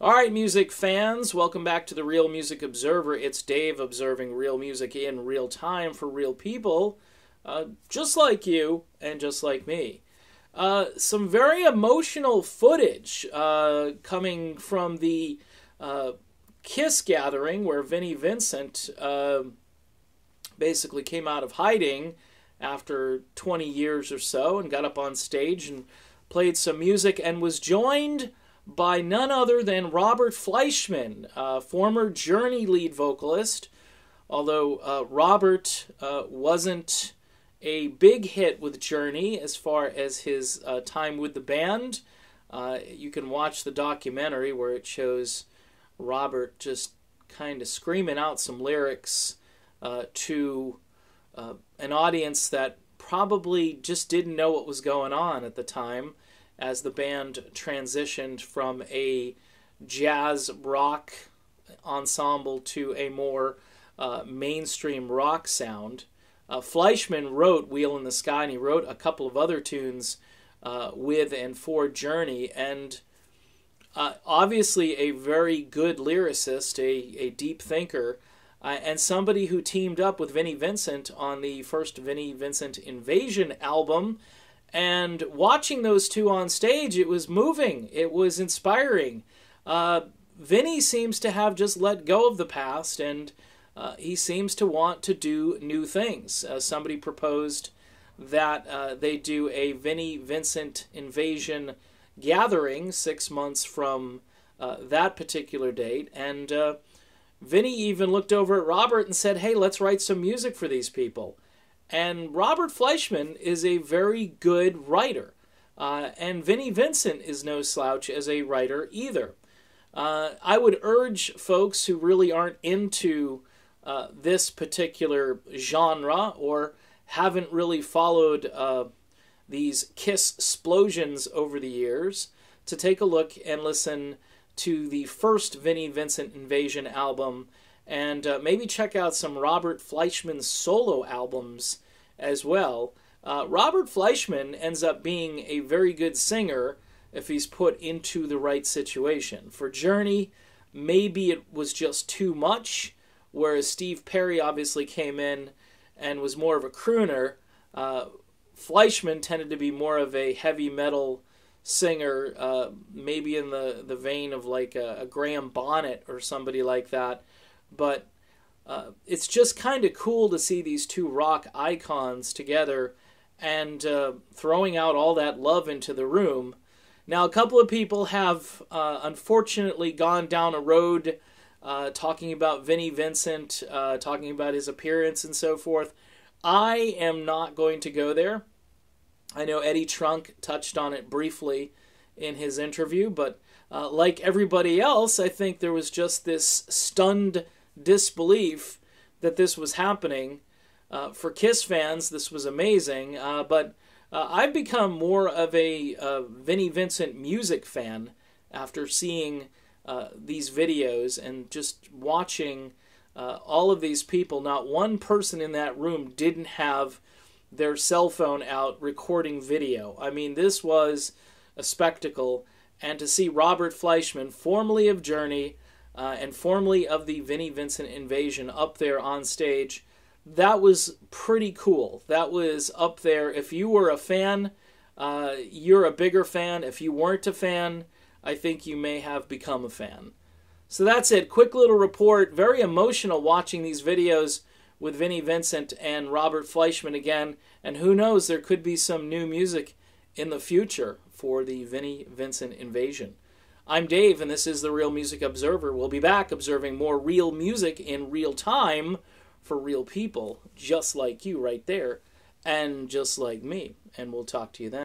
All right, music fans, welcome back to the Real Music Observer. It's Dave observing real music in real time for real people, just like you and just like me. Some very emotional footage coming from the Kiss gathering where Vinnie Vincent basically came out of hiding after 20 years or so and got up on stage and played some music and was joined by none other than Robert Fleishman, former Journey lead vocalist. Although Robert wasn't a big hit with Journey as far as his time with the band. You can watch the documentary where it shows Robert just kind of screaming out some lyrics to an audience that probably just didn't know what was going on at the time, as the band transitioned from a jazz rock ensemble to a more mainstream rock sound. Fleishman wrote Wheel in the Sky, and he wrote a couple of other tunes with and for Journey, and obviously a very good lyricist, a deep thinker, and somebody who teamed up with Vinnie Vincent on the first Vinnie Vincent Invasion album. And watching those two on stage, it was moving. It was inspiring. Vinnie seems to have just let go of the past, and he seems to want to do new things. Somebody proposed that they do a Vinnie Vincent Invasion gathering 6 months from that particular date. And Vinnie even looked over at Robert and said, hey, let's write some music for these people. And Robert Fleishman is a very good writer. And Vinnie Vincent is no slouch as a writer either. I would urge folks who really aren't into this particular genre or haven't really followed these Kiss explosions over the years to take a look and listen to the first Vinnie Vincent Invasion album, and maybe check out some Robert Fleishman solo albums as well. Robert Fleishman ends up being a very good singer if he's put into the right situation. For Journey, maybe it was just too much, whereas Steve Perry obviously came in and was more of a crooner. Fleishman tended to be more of a heavy metal singer, maybe in the vein of like a Graham Bonnet or somebody like that. But it's just kind of cool to see these two rock icons together and throwing out all that love into the room. Now, a couple of people have unfortunately gone down a road talking about Vinnie Vincent, talking about his appearance and so forth. I am not going to go there. I know Eddie Trunk touched on it briefly in his interview, but like everybody else, I think there was just this stunned disbelief that this was happening. For Kiss fans, this was amazing, but I've become more of a Vinnie Vincent music fan after seeing these videos and just watching all of these people. Not one person in that room didn't have their cell phone out recording video. I mean, this was a spectacle, and to see Robert Fleishman, formerly of Journey, and formerly of the Vinnie Vincent Invasion, up there on stage, that was pretty cool. That was up there. If you were a fan, you're a bigger fan. If you weren't a fan, I think you may have become a fan. So that's it. Quick little report. Very emotional watching these videos with Vinnie Vincent and Robert Fleishman again. And who knows, there could be some new music in the future for the Vinnie Vincent Invasion. I'm Dave, and this is the Real Music Observer. We'll be back observing more real music in real time for real people, just like you right there, and just like me. And we'll talk to you then.